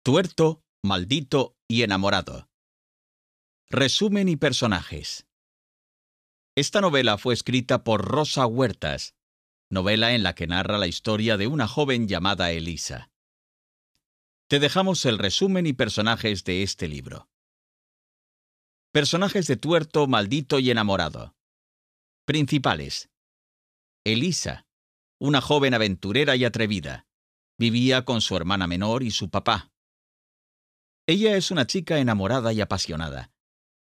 Tuerto, maldito y enamorado. Resumen y personajes. Esta novela fue escrita por Rosa Huertas, novela en la que narra la historia de una joven llamada Elisa. Te dejamos el resumen y personajes de este libro. Personajes de Tuerto, maldito y enamorado. Principales. Elisa, una joven aventurera y atrevida. Vivía con su hermana menor y su papá. Ella es una chica enamorada y apasionada.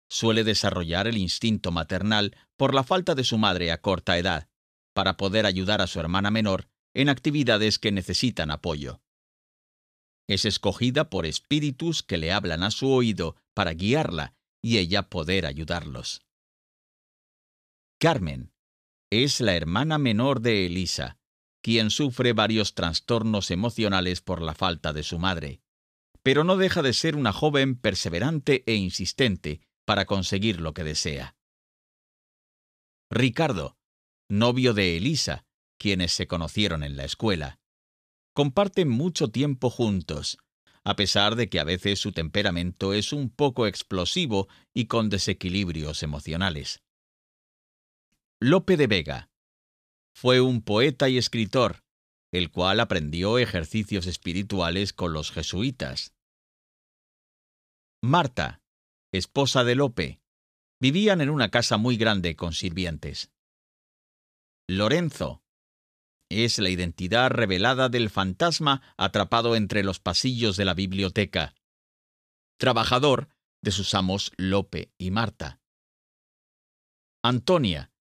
Suele desarrollar el instinto maternal por la falta de su madre a corta edad, para poder ayudar a su hermana menor en actividades que necesitan apoyo. Es escogida por espíritus que le hablan a su oído para guiarla y ella poder ayudarlos. Carmen es la hermana menor de Elisa, quien sufre varios trastornos emocionales por la falta de su madre, pero no deja de ser una joven perseverante e insistente para conseguir lo que desea. Ricardo, novio de Elisa, quienes se conocieron en la escuela. Comparten mucho tiempo juntos, a pesar de que a veces su temperamento es un poco explosivo y con desequilibrios emocionales. Lope de Vega. Fue un poeta y escritor, el cual aprendió ejercicios espirituales con los jesuitas. Marta, esposa de Lope. Vivían en una casa muy grande con sirvientes. Lorenzo. Es la identidad revelada del fantasma atrapado entre los pasillos de la biblioteca. Trabajador de sus amos Lope y Marta. Antonia.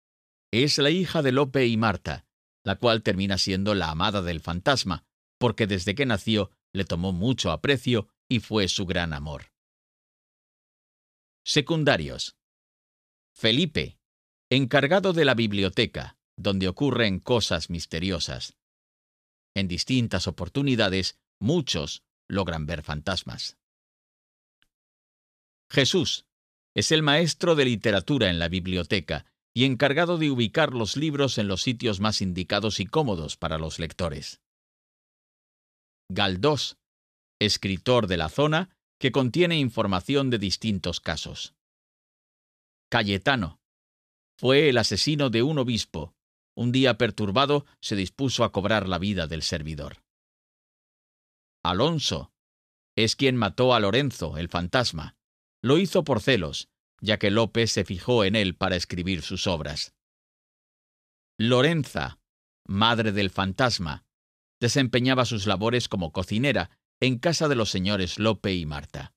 Es la hija de Lope y Marta, la cual termina siendo la amada del fantasma, porque desde que nació le tomó mucho aprecio y fue su gran amor. Secundarios. Felipe, encargado de la biblioteca, donde ocurren cosas misteriosas. En distintas oportunidades, muchos logran ver fantasmas. Jesús es el maestro de literatura en la biblioteca y encargado de ubicar los libros en los sitios más indicados y cómodos para los lectores. Galdós, escritor de la zona que contiene información de distintos casos. Cayetano, fue el asesino de un obispo. Un día perturbado, se dispuso a cobrar la vida del servidor. Alonso es quien mató a Lorenzo, el fantasma. Lo hizo por celos, ya que Lope se fijó en él para escribir sus obras. Lorenza, madre del fantasma, desempeñaba sus labores como cocinera en casa de los señores Lope y Marta.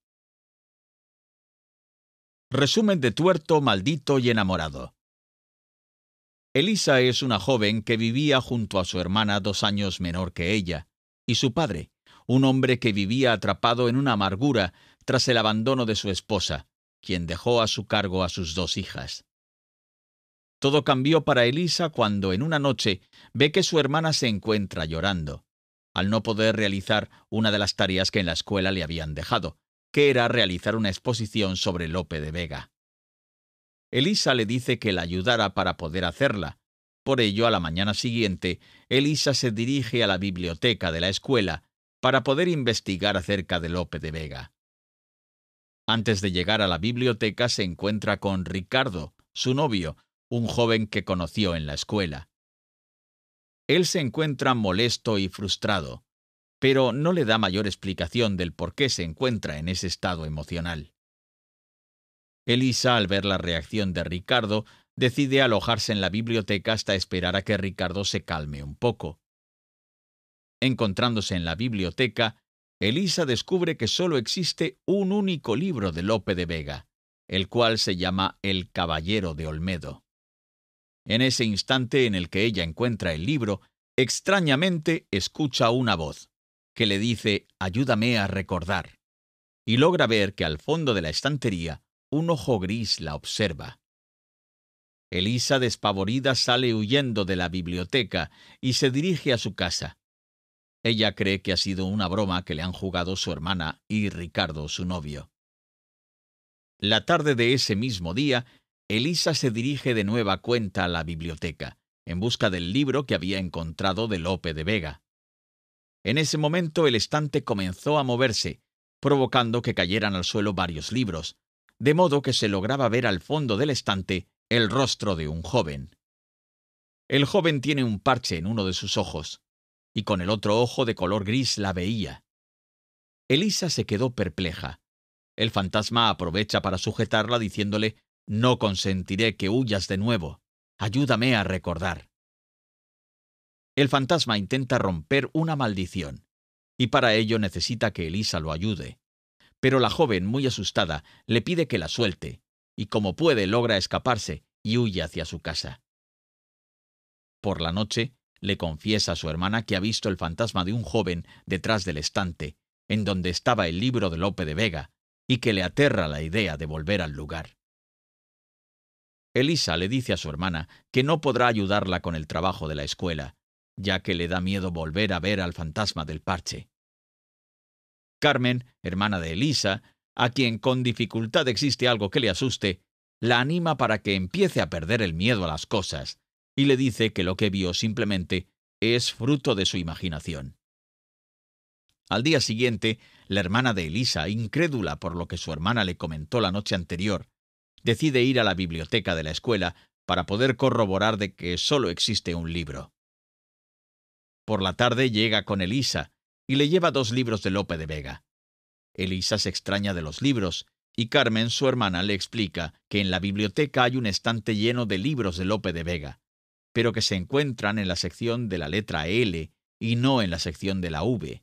Resumen de Tuerto, maldito y enamorado. Elisa es una joven que vivía junto a su hermana 2 años menor que ella, y su padre, un hombre que vivía atrapado en una amargura tras el abandono de su esposa, quien dejó a su cargo a sus 2 hijas. Todo cambió para Elisa cuando en una noche ve que su hermana se encuentra llorando, al no poder realizar una de las tareas que en la escuela le habían dejado, que era realizar una exposición sobre Lope de Vega. Elisa le dice que la ayudara para poder hacerla. Por ello, a la mañana siguiente, Elisa se dirige a la biblioteca de la escuela para poder investigar acerca de Lope de Vega. Antes de llegar a la biblioteca se encuentra con Ricardo, su novio, un joven que conoció en la escuela. Él se encuentra molesto y frustrado, pero no le da mayor explicación del por qué se encuentra en ese estado emocional. Elisa, al ver la reacción de Ricardo, decide alojarse en la biblioteca hasta esperar a que Ricardo se calme un poco. Encontrándose en la biblioteca, Elisa descubre que solo existe un único libro de Lope de Vega, el cual se llama El Caballero de Olmedo. En ese instante en el que ella encuentra el libro, extrañamente escucha una voz, que le dice «Ayúdame a recordar», y logra ver que al fondo de la estantería un ojo gris la observa. Elisa, despavorida, sale huyendo de la biblioteca y se dirige a su casa. Ella cree que ha sido una broma que le han jugado su hermana y Ricardo, su novio. La tarde de ese mismo día, Elisa se dirige de nueva cuenta a la biblioteca, en busca del libro que había encontrado de Lope de Vega. En ese momento el estante comenzó a moverse, provocando que cayeran al suelo varios libros, de modo que se lograba ver al fondo del estante el rostro de un joven. El joven tiene un parche en uno de sus ojos, y con el otro ojo de color gris la veía. Elisa se quedó perpleja. El fantasma aprovecha para sujetarla diciéndole: «No consentiré que huyas de nuevo. Ayúdame a recordar». El fantasma intenta romper una maldición, y para ello necesita que Elisa lo ayude. Pero la joven, muy asustada, le pide que la suelte, y como puede logra escaparse y huye hacia su casa. Por la noche, le confiesa a su hermana que ha visto el fantasma de un joven detrás del estante, en donde estaba el libro de Lope de Vega, y que le aterra la idea de volver al lugar. Elisa le dice a su hermana que no podrá ayudarla con el trabajo de la escuela, ya que le da miedo volver a ver al fantasma del parche. Carmen, hermana de Elisa, a quien con dificultad existe algo que le asuste, la anima para que empiece a perder el miedo a las cosas, y le dice que lo que vio simplemente es fruto de su imaginación. Al día siguiente, la hermana de Elisa, incrédula por lo que su hermana le comentó la noche anterior, decide ir a la biblioteca de la escuela para poder corroborar de que solo existe un libro. Por la tarde llega con Elisa y le lleva 2 libros de Lope de Vega. Elisa se extraña de los libros, y Carmen, su hermana, le explica que en la biblioteca hay un estante lleno de libros de Lope de Vega, pero que se encuentran en la sección de la letra L y no en la sección de la V.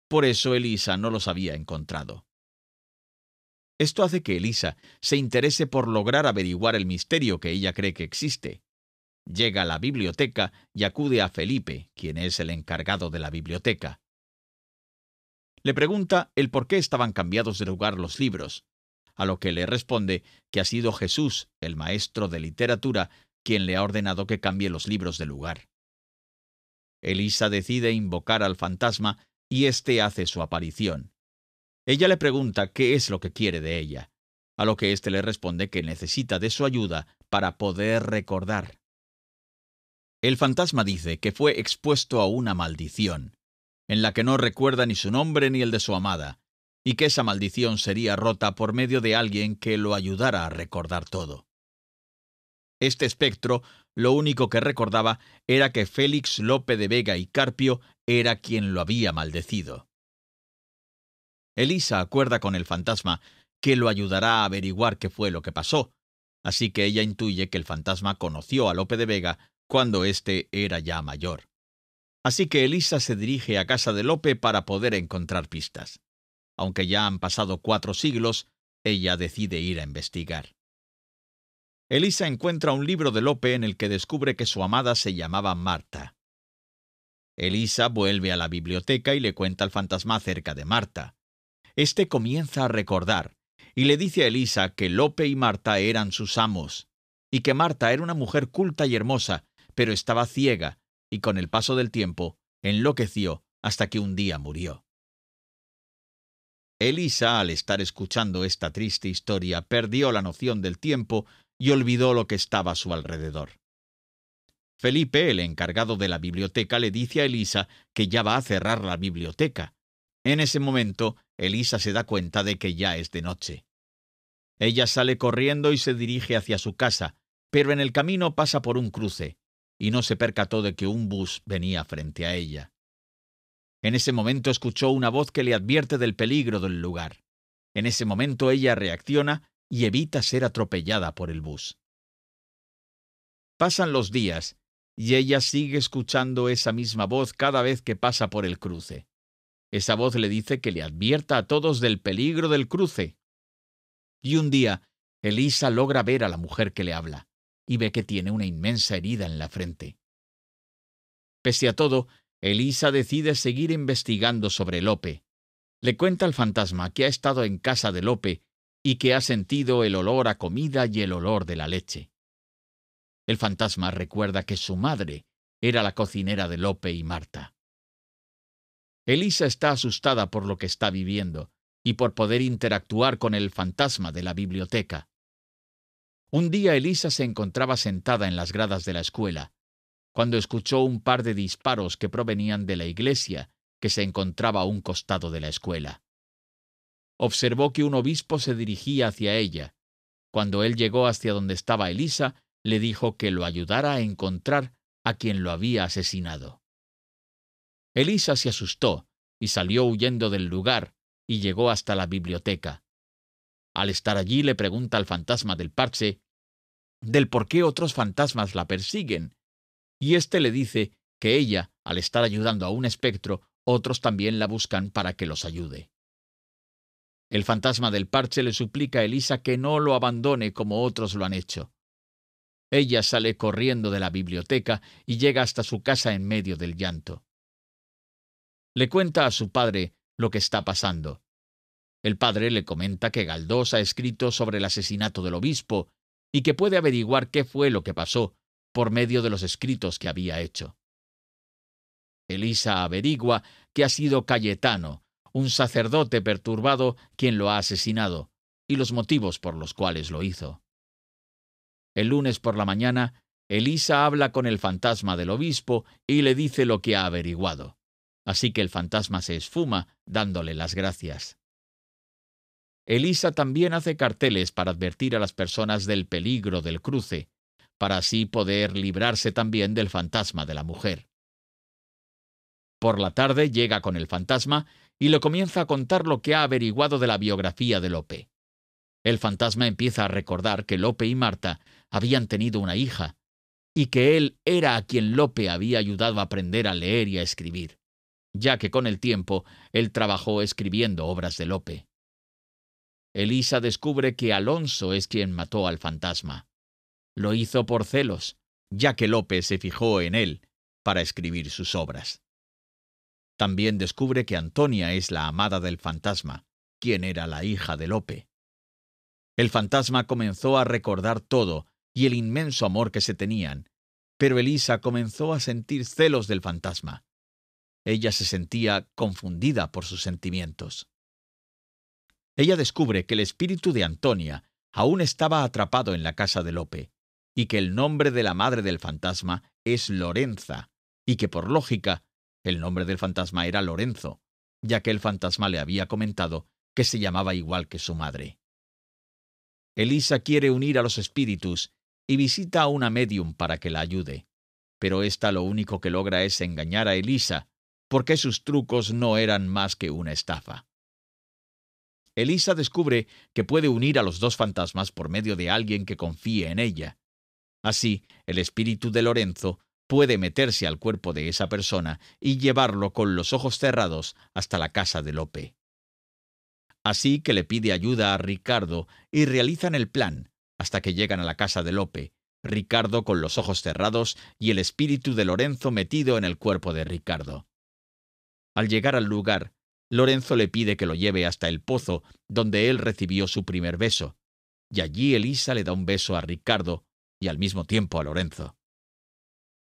Por eso Elisa no los había encontrado. Esto hace que Elisa se interese por lograr averiguar el misterio que ella cree que existe. Llega a la biblioteca y acude a Felipe, quien es el encargado de la biblioteca. Le pregunta el por qué estaban cambiados de lugar los libros, a lo que le responde que ha sido Jesús, el maestro de literatura, quien le ha ordenado que cambie los libros de lugar. Elisa decide invocar al fantasma y éste hace su aparición. Ella le pregunta qué es lo que quiere de ella, a lo que éste le responde que necesita de su ayuda para poder recordar. El fantasma dice que fue expuesto a una maldición, en la que no recuerda ni su nombre ni el de su amada, y que esa maldición sería rota por medio de alguien que lo ayudara a recordar todo. Este espectro lo único que recordaba era que Félix Lope de Vega y Carpio era quien lo había maldecido. Elisa acuerda con el fantasma que lo ayudará a averiguar qué fue lo que pasó, así que ella intuye que el fantasma conoció a Lope de Vega cuando éste era ya mayor. Así que Elisa se dirige a casa de Lope para poder encontrar pistas. Aunque ya han pasado 4 siglos, ella decide ir a investigar. Elisa encuentra un libro de Lope en el que descubre que su amada se llamaba Marta. Elisa vuelve a la biblioteca y le cuenta al fantasma acerca de Marta. Este comienza a recordar y le dice a Elisa que Lope y Marta eran sus amos, y que Marta era una mujer culta y hermosa, pero estaba ciega, y con el paso del tiempo enloqueció hasta que un día murió. Elisa, al estar escuchando esta triste historia, perdió la noción del tiempo y olvidó lo que estaba a su alrededor. Felipe, el encargado de la biblioteca, le dice a Elisa que ya va a cerrar la biblioteca. En ese momento, Elisa se da cuenta de que ya es de noche. Ella sale corriendo y se dirige hacia su casa, pero en el camino pasa por un cruce, y no se percató de que un bus venía frente a ella. En ese momento escuchó una voz que le advierte del peligro del lugar. En ese momento ella reacciona y evita ser atropellada por el bus. Pasan los días, y ella sigue escuchando esa misma voz cada vez que pasa por el cruce. Esa voz le dice que le advierta a todos del peligro del cruce. Y un día, Elisa logra ver a la mujer que le habla, y ve que tiene una inmensa herida en la frente. Pese a todo, Elisa decide seguir investigando sobre Lope. Le cuenta al fantasma que ha estado en casa de Lope y que ha sentido el olor a comida y el olor de la leche. El fantasma recuerda que su madre era la cocinera de Lope y Marta. Elisa está asustada por lo que está viviendo y por poder interactuar con el fantasma de la biblioteca. Un día Elisa se encontraba sentada en las gradas de la escuela, cuando escuchó un par de disparos que provenían de la iglesia que se encontraba a un costado de la escuela. observó que un obispo se dirigía hacia ella. Cuando él llegó hacia donde estaba Elisa, le dijo que lo ayudara a encontrar a quien lo había asesinado. Elisa se asustó y salió huyendo del lugar y llegó hasta la biblioteca. Al estar allí le pregunta al fantasma del parche del por qué otros fantasmas la persiguen, y éste le dice que ella, al estar ayudando a un espectro, otros también la buscan para que los ayude. El fantasma del parche le suplica a Elisa que no lo abandone como otros lo han hecho. Ella sale corriendo de la biblioteca y llega hasta su casa en medio del llanto. Le cuenta a su padre lo que está pasando. El padre le comenta que Galdós ha escrito sobre el asesinato del obispo y que puede averiguar qué fue lo que pasó por medio de los escritos que había hecho. Elisa averigua que ha sido Cayetano, un sacerdote perturbado, quien lo ha asesinado, y los motivos por los cuales lo hizo. El lunes por la mañana, Elisa habla con el fantasma del obispo y le dice lo que ha averiguado. Así que el fantasma se esfuma, dándole las gracias. Elisa también hace carteles para advertir a las personas del peligro del cruce, para así poder librarse también del fantasma de la mujer. Por la tarde llega con el fantasma y le comienza a contar lo que ha averiguado de la biografía de Lope. El fantasma empieza a recordar que Lope y Marta habían tenido una hija, y que él era a quien Lope había ayudado a aprender a leer y a escribir, ya que con el tiempo él trabajó escribiendo obras de Lope. Elisa descubre que Alonso es quien mató al fantasma. Lo hizo por celos, ya que Lope se fijó en él para escribir sus obras. También descubre que Antonia es la amada del fantasma, quien era la hija de Lope. El fantasma comenzó a recordar todo y el inmenso amor que se tenían, pero Elisa comenzó a sentir celos del fantasma. Ella se sentía confundida por sus sentimientos. Ella descubre que el espíritu de Antonia aún estaba atrapado en la casa de Lope, y que el nombre de la madre del fantasma es Lorenza, y que por lógica, el nombre del fantasma era Lorenzo, ya que el fantasma le había comentado que se llamaba igual que su madre. Elisa quiere unir a los espíritus y visita a una médium para que la ayude, pero ésta lo único que logra es engañar a Elisa, porque sus trucos no eran más que una estafa. Elisa descubre que puede unir a los dos fantasmas por medio de alguien que confíe en ella. Así, el espíritu de Lorenzo puede meterse al cuerpo de esa persona y llevarlo con los ojos cerrados hasta la casa de Lope. Así que le pide ayuda a Ricardo y realizan el plan hasta que llegan a la casa de Lope, Ricardo con los ojos cerrados y el espíritu de Lorenzo metido en el cuerpo de Ricardo. Al llegar al lugar, Lorenzo le pide que lo lleve hasta el pozo donde él recibió su primer beso, y allí Elisa le da un beso a Ricardo y al mismo tiempo a Lorenzo.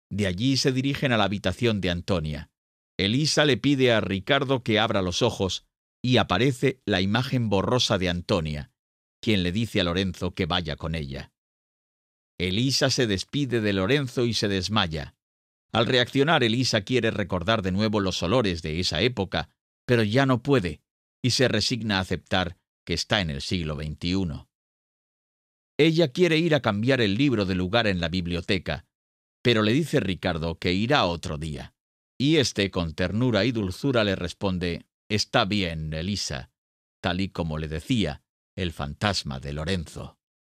De allí se dirigen a la habitación de Antonia. Elisa le pide a Ricardo que abra los ojos y aparece la imagen borrosa de Antonia, quien le dice a Lorenzo que vaya con ella. Elisa se despide de Lorenzo y se desmaya. Al reaccionar, Elisa quiere recordar de nuevo los olores de esa época, pero ya no puede, y se resigna a aceptar que está en el siglo XXI. Ella quiere ir a cambiar el libro de lugar en la biblioteca, pero le dice Ricardo que irá otro día. Y éste, con ternura y dulzura, le responde: «Está bien, Elisa», tal y como le decía el fantasma de Lorenzo.